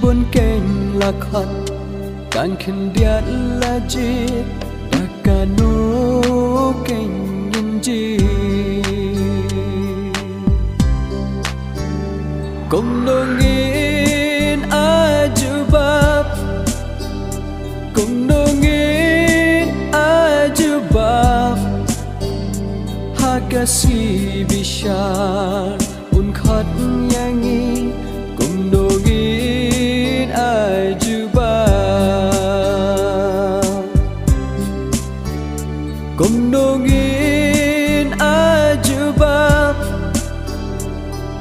buồn kênh là khát càng khen điệt là chi đã cả nô kênh nhân chi cùng nô nghìn ajubab cùng nô nghìn ajubab hakasi bishar un khat yangi cùng nô nghìn ajubab cùng nô nghìn ajubab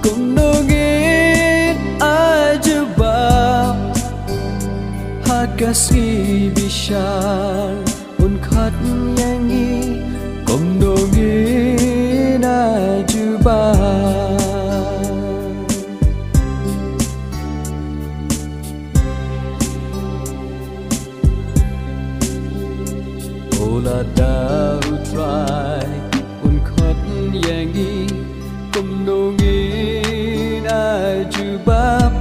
cùng nô nghìn ajubab hakasi bishar un khat yangi cùng nô nghìn ajubab Ola da utrai un khat yangi cùng nô nghìn ajubab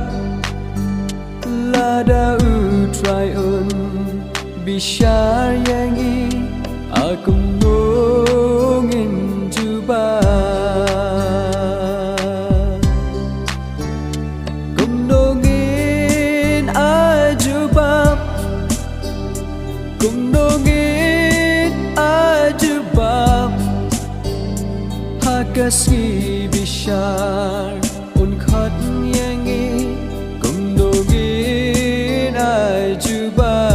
la da utrai un bishar yangi akum nô nghìn jubab cùng nô nghìn ajubab cùng nô nghìn ajubab hakasi bishar un khat yangi cùng nô nghìn ajubab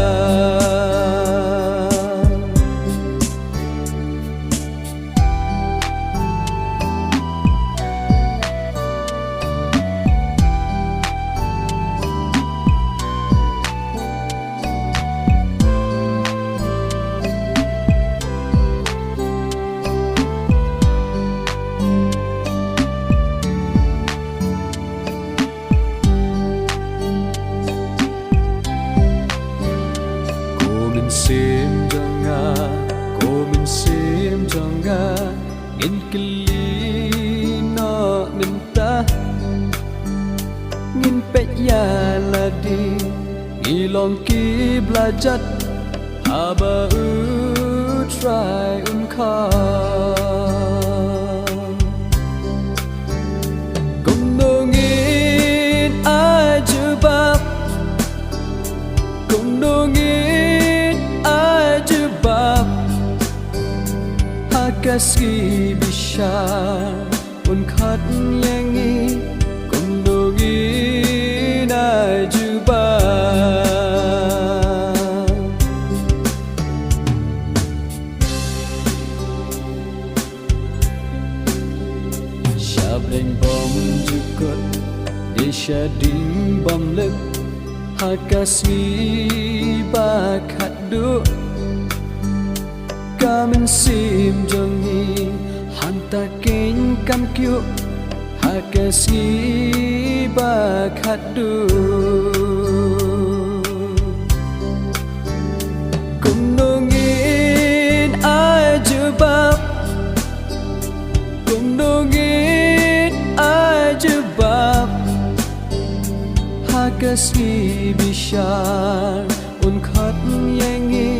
sim janga ko min sim janga in kili no minta ngin pe ya ladi ngilong ki blajat aba utrai kha cùng nô nghìn ajubab cùng nô nghìn ajubab hakasi bishar un khat yangi cùng nô nghìn ajubab shabling bom jukut desha ding bom lek hakasi bakhadu kamin sim jongi hanta ken kam kyu hakasi bakhadu cùng nô nghìn ajubab cùng nô nghìn ajubab hakasi bishar un khat yangi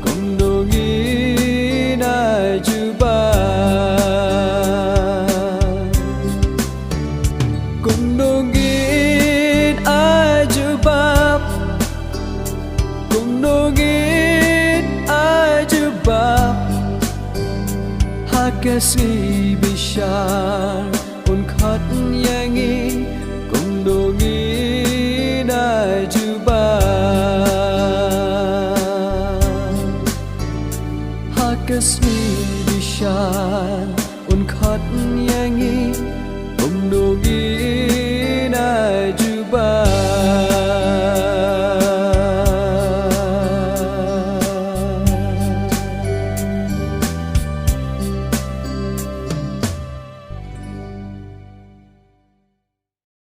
cùng nô nghìn ajubab cùng nô nghìn ajubab cùng nô nghìn ajubab hakasi bishar un khat yangi